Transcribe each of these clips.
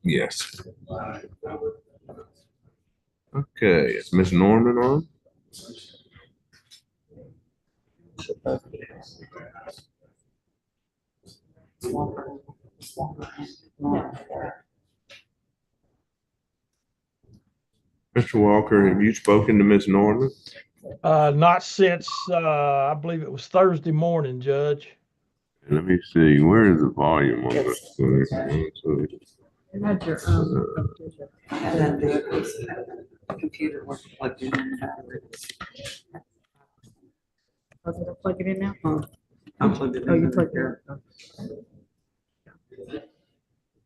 Yes. Okay, is Ms. Norman on? Mr. Walker, have you spoken to Ms. Norman? Not since I believe it was Thursday morning, Judge. Let me see, where is the volume on this thing? You had your computer. And then the computer was plugged in. Was it plug it in now? Oh, I plugged it in. Oh, you plugged it in.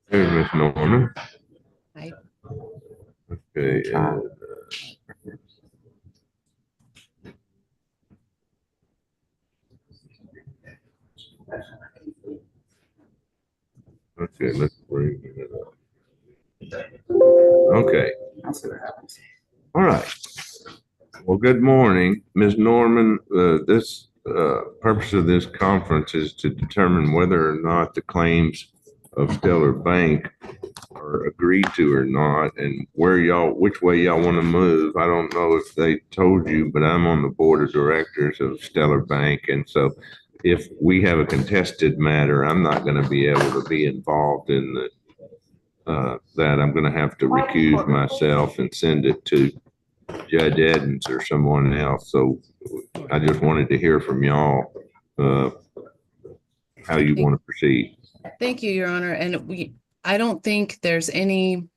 There's Ms. Norman. Hi. Okay, okay, let's bring it up. Okay. I'll see what happens. All right. Well, good morning, Ms. Norman. This purpose of this conference is to determine whether or not the claims of Stellar Bank are agreed to or not, and which way y'all want to move. I don't know if they told you, but I'm on the board of directors of Stellar Bank, and so if we have a contested matter, I'm not going to be able to be involved in that. I'm going to have to recuse myself and send it to Judge Edens or someone else. So I just wanted to hear from y'all how you want to proceed. Thank you, Your Honor. And I don't think there's any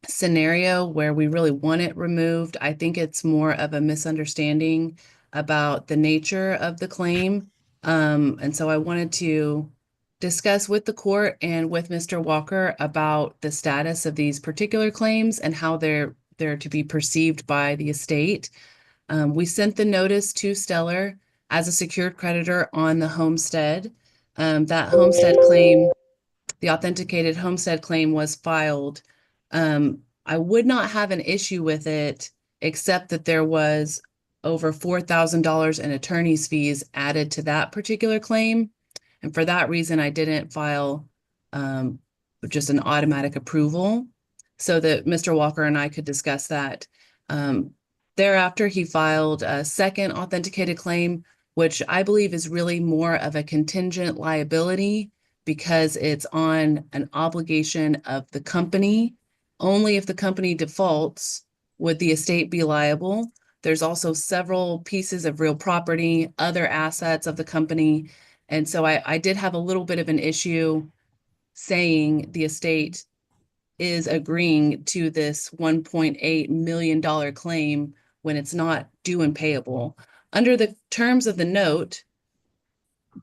scenario where we really want it removed. I think it's more of a misunderstanding about the nature of the claim. And so I wanted to discuss with the court and with Mr. Walker about the status of these particular claims and how they're to be perceived by the estate. We sent the notice to Stellar as a secured creditor on the homestead. That homestead claim, the authenticated homestead claim, was filed. I would not have an issue with it, except that there was over $4,000 in attorney's fees added to that particular claim. And for that reason, I didn't file just an automatic approval so that Mr. Walker and I could discuss that. Thereafter, he filed a second authenticated claim, which I believe is really more of a contingent liability because it's on an obligation of the company. Only if the company defaults would the estate be liable. There's also several pieces of real property, other assets of the company. And so I did have a little bit of an issue saying the estate is agreeing to this $1.8 million claim when it's not due and payable. Under the terms of the note,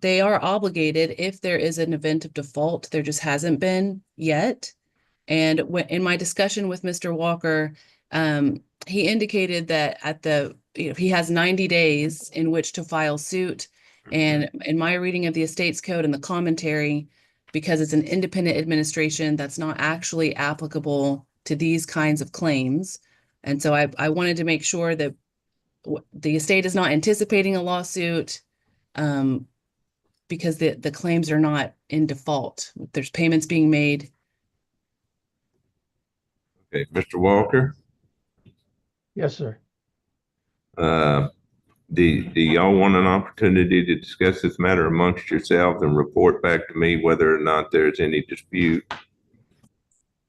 they are obligated if there is an event of default. There just hasn't been yet. And in my discussion with Mr. Walker, he indicated that he has 90 days in which to file suit. And in my reading of the estates code and the commentary, because it's an independent administration, that's not actually applicable to these kinds of claims. And so I wanted to make sure that the estate is not anticipating a lawsuit because the claims are not in default. There's payments being made. Okay, Mr. Walker, Yes, sir. do y'all want an opportunity to discuss this matter amongst yourselves and report back to me whether or not there's any dispute?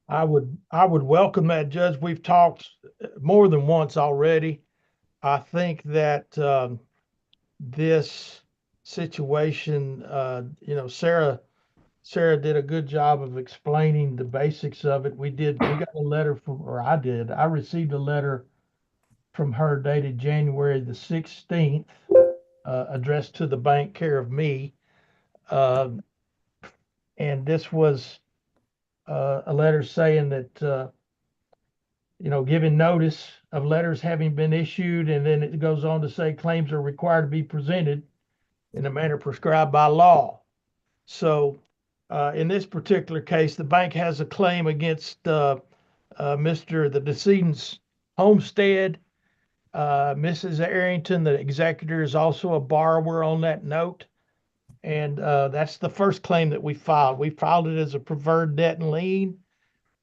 I would welcome that, Judge. We've talked more than once already. I think that this situation, Sarah did a good job of explaining the basics of it. We got a letter from, or I received a letter from her dated January the 16th, addressed to the bank, care of me. And this was a letter saying that, giving notice of letters having been issued, and then it goes on to say claims are required to be presented in a manner prescribed by law. So in this particular case, the bank has a claim against the decedent's homestead. Mrs. Arrington, the executor, is also a borrower on that note. And that's the first claim that we filed. We filed it as a preferred debt and lien.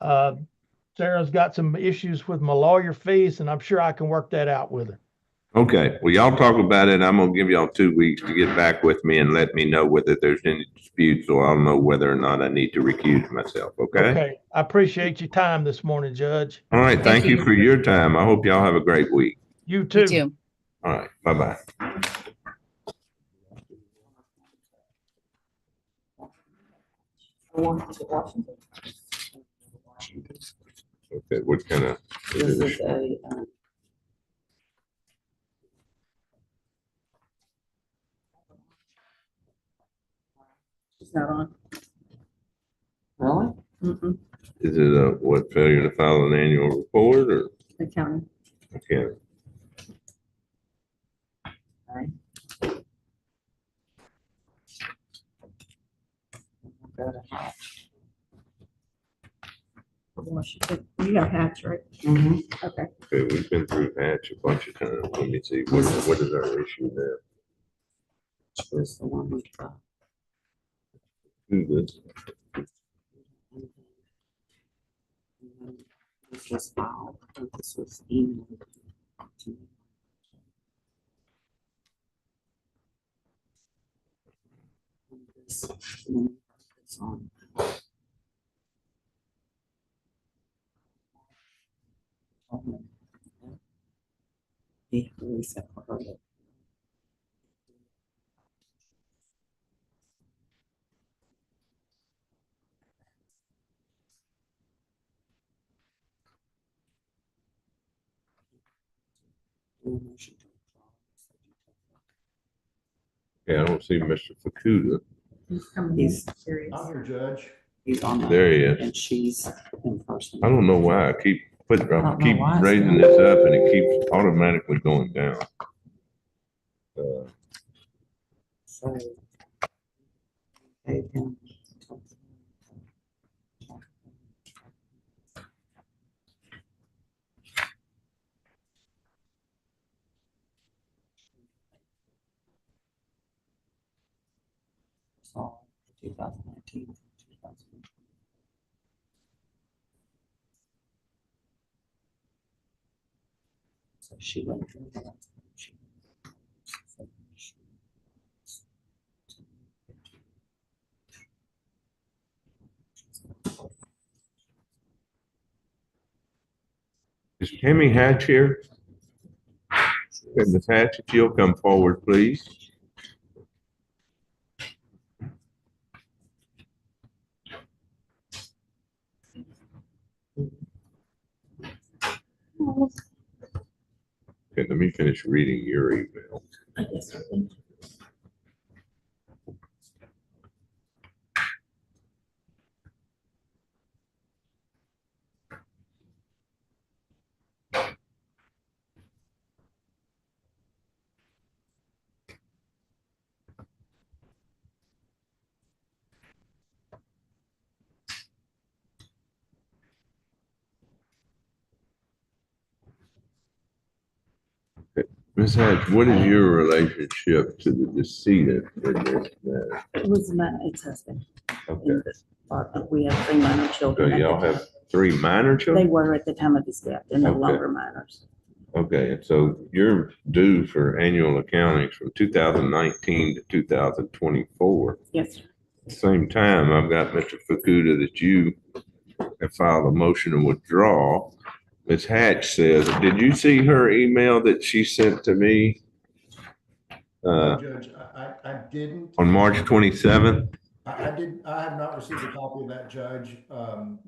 Sarah's got some issues with my lawyer fees, and I'm sure I can work that out with her. Okay, well, y'all talk about it. I'm gonna give y'all 2 weeks to get back with me and let me know whether there's any disputes, so I'll know whether or not I need to recuse myself, okay? Okay, I appreciate your time this morning, Judge. All right, thank you you. for your time. I hope y'all have a great week. You You too. too. All right, bye-bye. Okay, what kind of? This is a, it's not on. Really? Mm-mm, Is it a, what, failure to file an annual report or? accounting. Okay, Right. Go to Hatch. You got Hatch, right? Mm-hmm. Okay. okay, we've been through Hatch a bunch of times. Let me see, what is our issue there? Here's the one with, Do this. this was filed, this was emailed to me. And this on. Yeah, Lisa for her. Yeah, I don't see Mr. Fukuda. He's serious. I'm here, Judge. He's on there. There he is. And she's in person. I don't know why I keep I don't know why it's raising doing this up and it keeps automatically going down. So. Paid him. So 2019. So she went through that. Is Tammy Hatch here? Okay, Ms. Hatch, if you'll come forward, please. Okay, let me finish reading your email. Ms. Hatch, what is your relationship to the decedent in this matter? It was my ex-husband. Okay, But we have 3 minor so children. at the y'all time. have 3 minor They children? were at the time of his death. They're no Okay. longer minors. Okay, and so you're due for annual accountings from 2019 to 2024. Yes, sir. At the same time, I've got Mr. Fukuda that you have filed a motion to withdraw. Ms. Hatch says, did you see her email that she sent to me Judge, I didn't. on March 27th? I have not received a copy of that, Judge.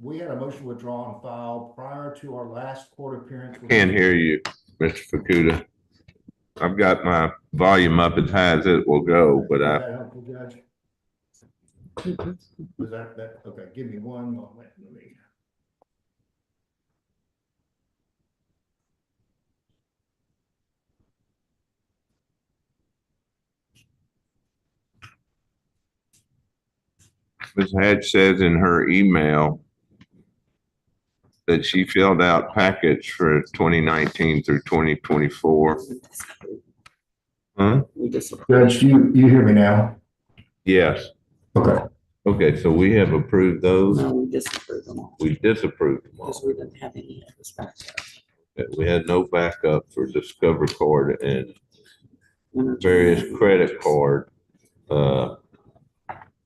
We had a motion to withdraw and file prior to our last court appearance. Can't hear you, Mr. Fukuda. I've got my volume up as high as it will go, but Is I, that helpful, Judge? Is that, okay, give me one moment. Let me. Ms. Hatch says in her email that she filled out packets for 2019 through 2024. Huh? We just. Judge, you hear me now? Yes. Okay. Okay, so we have approved those. No, we disapproved them all We disapproved them all. because we didn't have any of this back We had no backup for Discover Card and there. various credit card,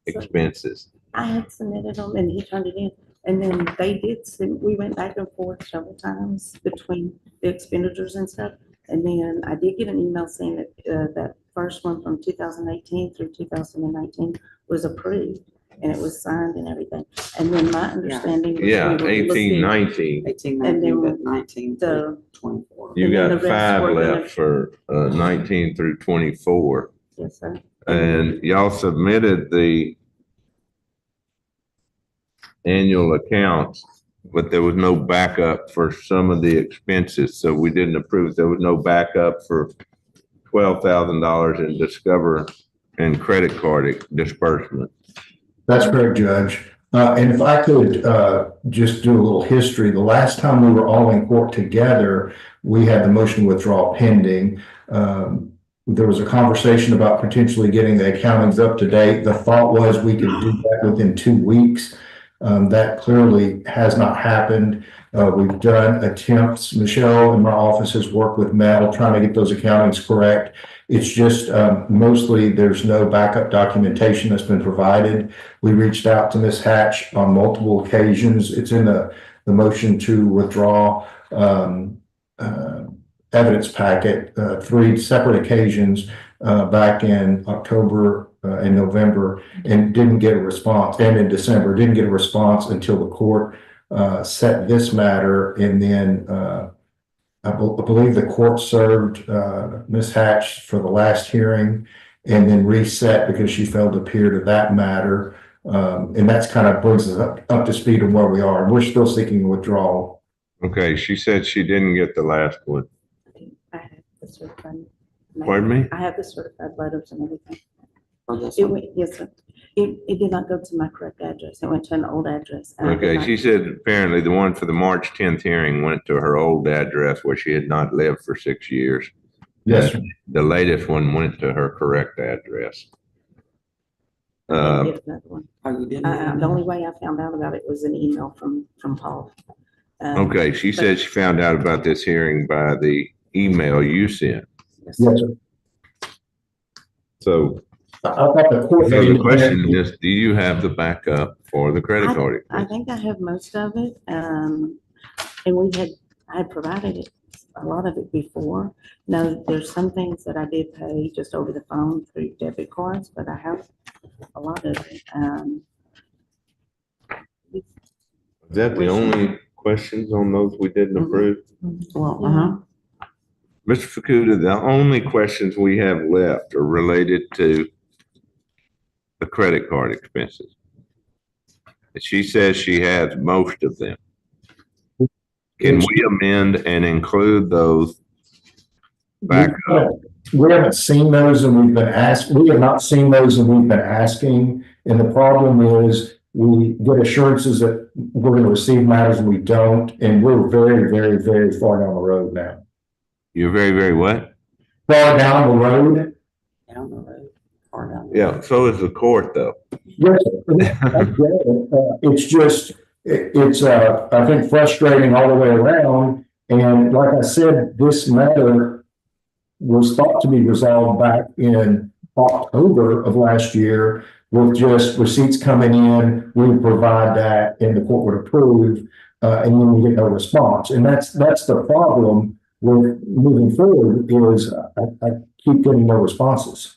expenses. I had submitted them and he turned it in. And then they did send, we went back and forth several times between the expenditures and stuff. And then I did get an email saying that, that first one from 2018 through 2019 was approved and it was signed and everything. And then my understanding. was Yeah, we were 18, looking- 19. 18, And 19, then but 19, the- 24. You And then got the rest 5 were gonna- left for 19 through 24. Yes, sir. And y'all submitted the annual accounts, but there was no backup for some of the expenses, so we didn't approve. There was no backup for $12,000 in Discover and credit card disbursement. That's correct, Judge. And if I could just do a little history, the last time we were all in court together, we had the motion to withdraw pending. There was a conversation about potentially getting the accountings up to date. The thought was we could do that within 2 weeks. That clearly has not happened. We've done attempts. Michelle in my office has worked with Mel trying to get those accountings correct. It's just mostly there's no backup documentation that's been provided. We reached out to Ms. Hatch on multiple occasions. It's in the motion to withdraw evidence packet, 3 separate occasions back in October and November, and didn't get a response, and in December, didn't get a response until the court set this matter. And then I believe the court served Ms. Hatch for the last hearing and then reset because she failed to appear to that matter. And that's kind of brings us up to speed on where we are. We're still seeking withdrawal. Okay, she said she didn't get the last one. I have the certified. Pardon me? I have the certified letters and everything. For this It one. went, yes, sir. It did not go to my correct address. It went to an old address. and I did Okay, not- she said apparently the one for the March 10th hearing went to her old address where she had not lived for 6 years. Yes, sir. The latest one went to her correct address. I didn't get another one. Oh, you didn't? The only way I found out about it was an email from Paul. Okay, she said she found out about this hearing by the email you sent. Yes, Yes, sir. sir. So, I thought the court. so the question is, do you have the backup for the credit card? I think I have most of it. And I had provided it, a lot of it before. Now, there's some things that I did pay just over the phone through debit cards, but I have a lot of it. Is that the only questions on those we didn't Mhm. approve? Well, Mr. Fukuda, the only questions we have left are related to the credit card expenses. And she says she has most of them. Can we amend and include those back up? We haven't seen those and we've been asked, we have not seen those and we've been asking. And the problem is we get assurances that we're going to receive matters and we don't. And we're very, very, very far down the road now. You're very, very what? Far down the road. down the road, far down. the Yeah, road. so is the court though. Yes, I get it. It's just, it's I think frustrating all the way around. And like I said, this matter was thought to be resolved back in October of last year with just receipts coming in. We would provide that and the court would approve, and then we get no response. And that's the problem with moving forward is I keep getting no responses.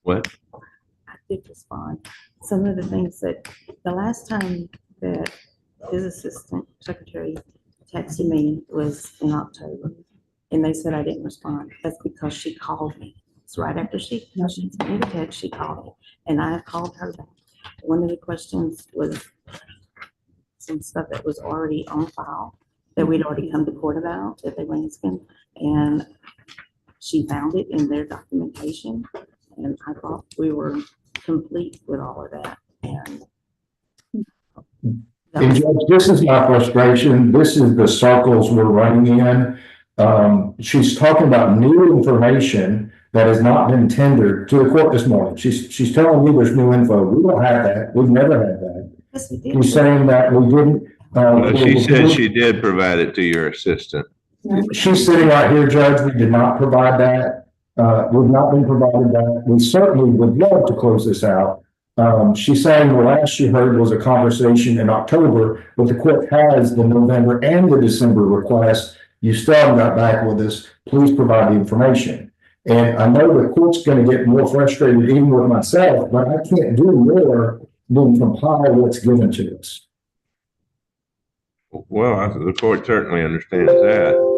What? I did respond. Some of the things that, the last time that his assistant secretary texted me was in October. And they said I didn't respond. That's because she called me. It's right after she sent me the text, she called me. And I called her back. One of the questions was some stuff that was already on file that we'd already come to court about at the Lanskin. And she found it in their documentation. And I thought we were complete with all of that. And that And was- Judge, this is my frustration. This is the circles we're running in. She's talking about new information that has not been tendered to the court this morning. She's telling me there's new info. We don't have that. We've never had that. Yes, we did. She's saying that we didn't. She said she did provide it to your assistant. She's sitting right here, Judge. We did not provide that. We've not been provided that. We certainly would love to close this out. She's saying the last she heard was a conversation in October, but the court has the November and the December request. You still haven't got back with us. Please provide the information. And I know the court's going to get more frustrated even with myself, but I can't do more than compile what's given to us. Well, the court certainly understands that.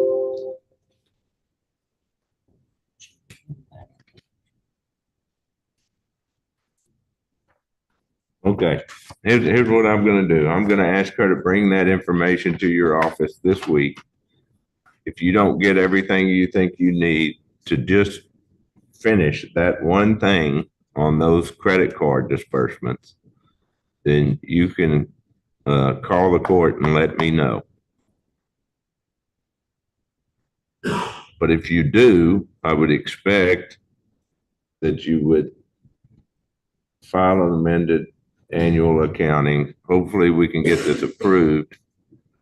Okay, here's what I'm gonna do. I'm gonna ask her to bring that information to your office this week. If you don't get everything you think you need to just finish that one thing on those credit card disbursements, then you can call the court and let me know. But if you do, I would expect that you would file an amended annual accounting. Hopefully we can get this approved.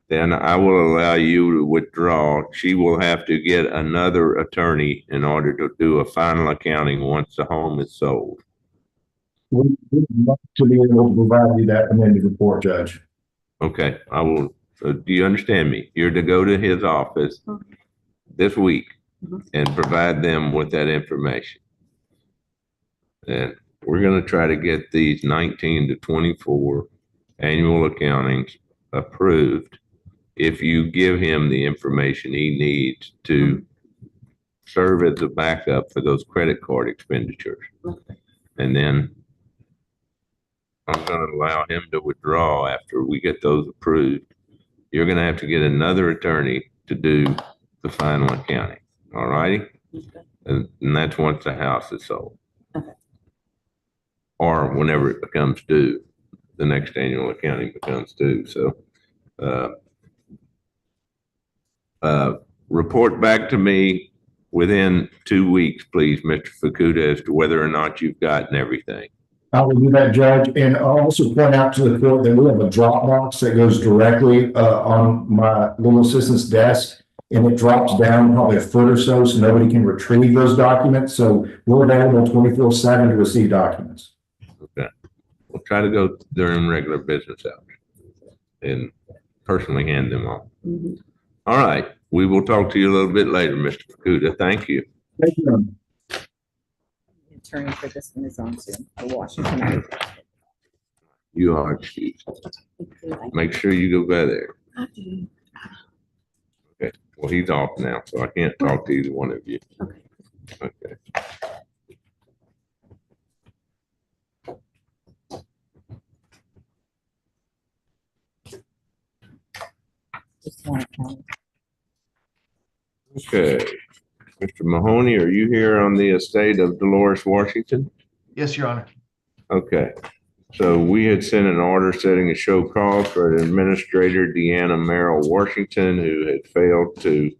Then I will allow you to withdraw. She will have to get another attorney in order to do a final accounting once the home is sold. We would love to be able to provide you that amended report, Judge. Okay, I will. Do you understand me? You're to go to his office this week and provide them with that information. And we're going to try to get these 19 to 24 annual accountings approved if you give him the information he needs to serve as a backup for those credit card expenditures. And then I'm going to allow him to withdraw after we get those approved. You're going to have to get another attorney to do the final accounting. All righty? And that's once the house is sold. Or whenever it becomes due, the next annual accounting becomes due. So, report back to me within 2 weeks, please, Mr. Fukuda, as to whether or not you've gotten everything. I will do that, Judge. And I'll also point out to the court that we have a Dropbox that goes directly on my legal assistant's desk, and it drops down probably a foot or so nobody can retrieve those documents. So we're available 24/7 to receive documents. Okay. We'll try to go during regular business hours and personally hand them off. All right. We will talk to you a little bit later, Mr. Fukuda. Thank you. Thank you. Attorney for this one is on Zoom for Washington. You are excused. Make sure you go by there. Okay. Well, he's off now, so I can't talk to either one of you. Okay. Okay. Mr. Mahoney, are you here on the estate of Dolores Washington? Yes, Your Honor. Okay. So we had sent an order setting a show cause for Administrator Deanna Merrill Washington, who had failed to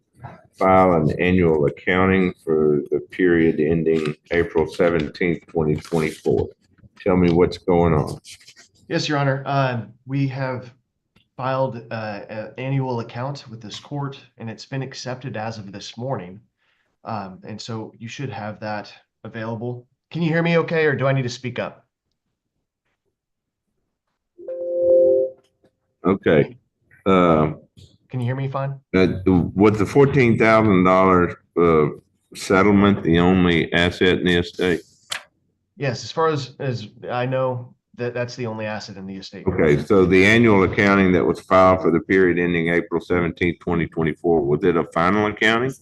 file an annual accounting for the period ending April 17th, 2024. Tell me what's going on. Yes, Your Honor. We have filed an annual account with this court, and it's been accepted as of this morning. And so you should have that available. Can you hear me okay, or do I need to speak up? Okay. Can you hear me fine? Was the $14,000 settlement the only asset in the estate? Yes, as far as I know, that's the only asset in the estate. Okay, so the annual accounting that was filed for the period ending April 17th, 2024, was it a final accounting?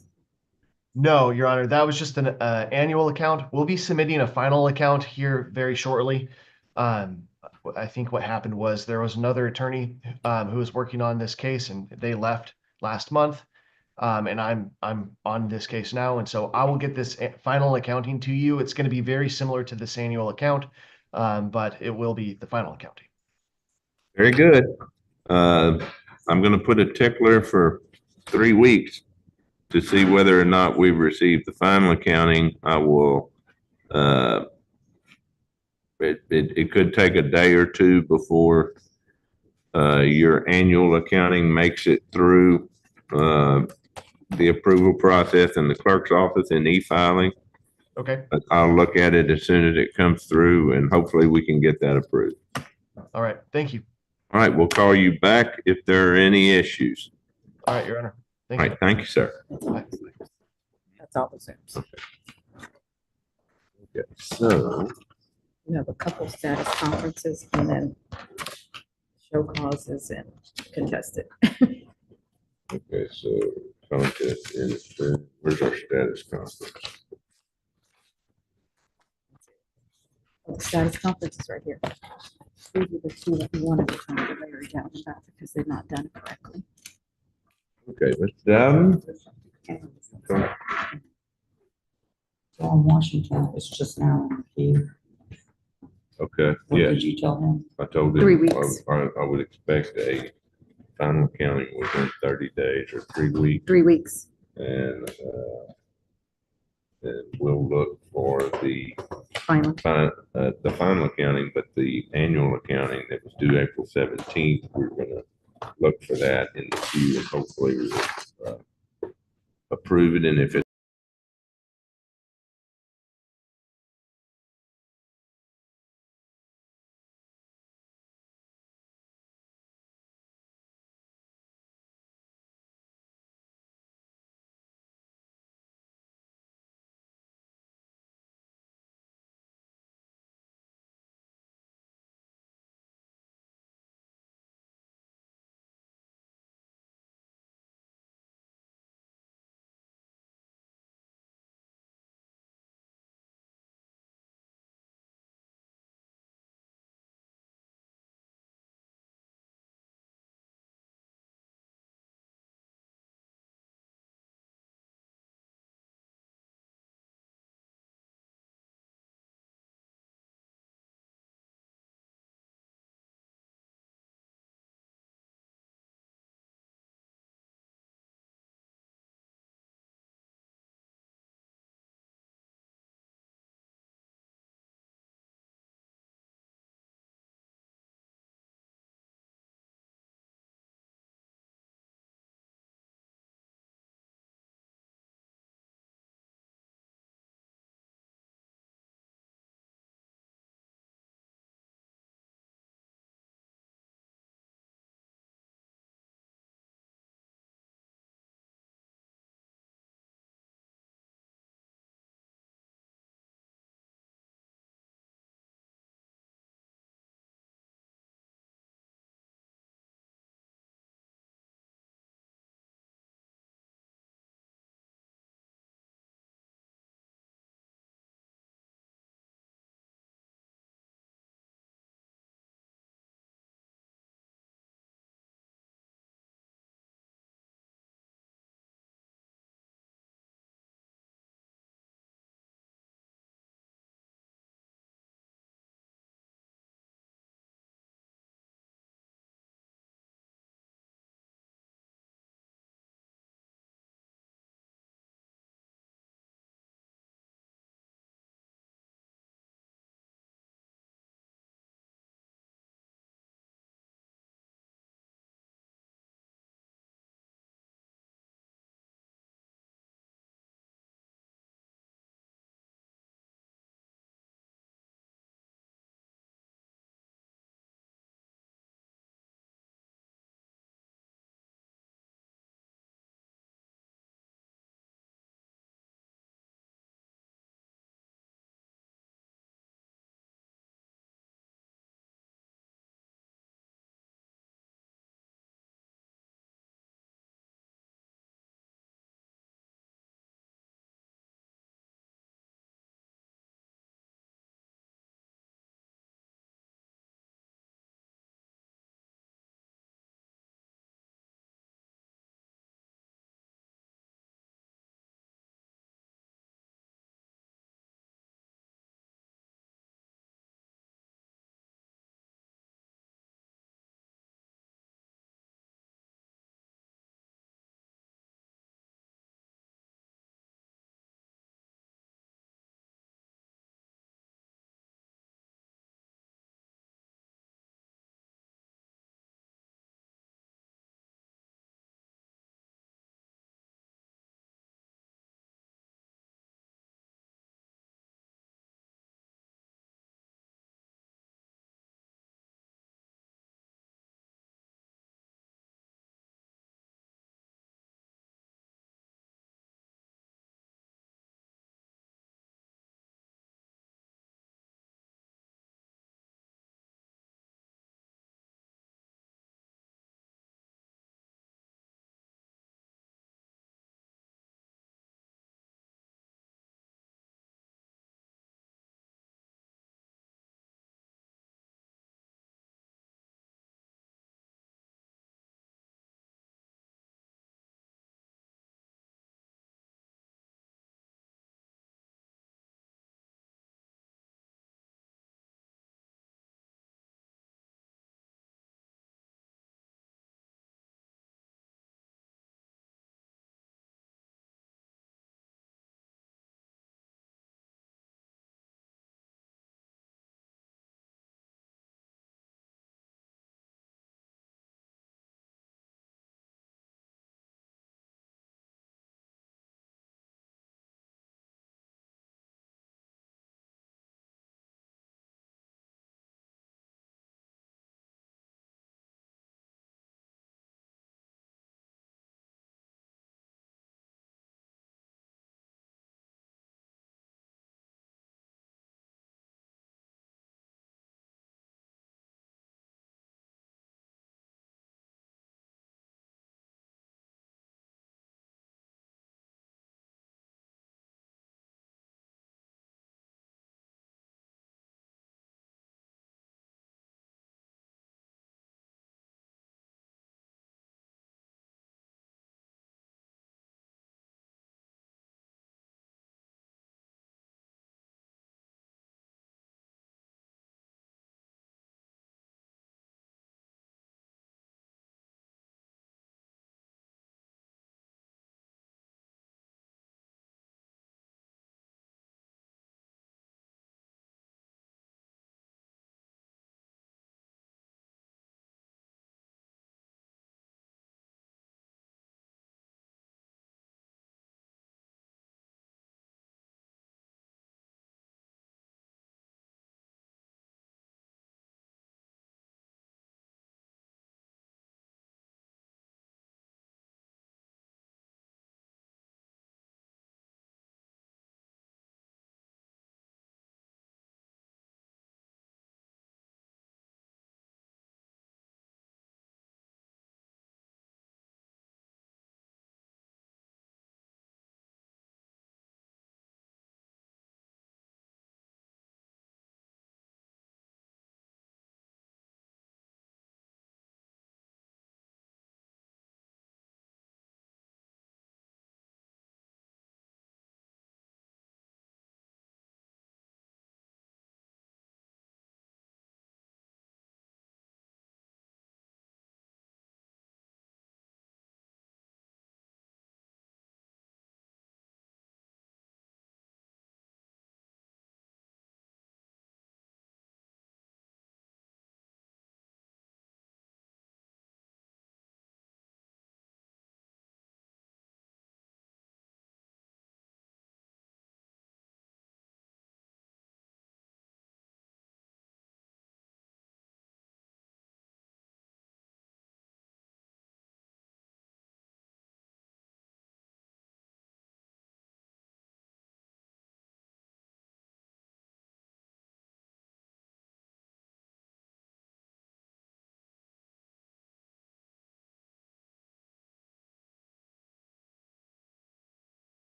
No, Your Honor, that was just an annual account. We'll be submitting a final account here very shortly. I think what happened was there was another attorney who was working on this case, and they left last month. And I'm on this case now, and so I will get this final accounting to you. It's going to be very similar to this annual account, but it will be the final accounting. Very good. I'm going to put a tickler for 3 weeks to see whether or not we've received the final accounting, I will, it could take a day or two before your annual accounting makes it through the approval process in the clerk's office in e-filing. Okay, But I'll look at it as soon as it comes through, and hopefully we can get that approved. all right, thank you. All right, we'll call you back if there are any issues. All right, Your Honor. All Thank you. right, thank you, sir. That's all the Zooms. Okay, so, You have a couple status conferences and then show causes and contested. okay, so contest is, where's our status conference? The status conference is right here. These are the two that we wanted to talk to Larry down about because they've not done it correctly. Okay, Mr. Dowden? John Washington is just now in the queue. Okay, What yeah, did you tell him? I told him. 3 weeks. I would expect a final accounting within 30 days or 3 weeks, 3 weeks. and we'll look for the Final. the final accounting, but the annual accounting that was due April 17th, we're gonna look for that in the queue, and hopefully we'll approve it, and if it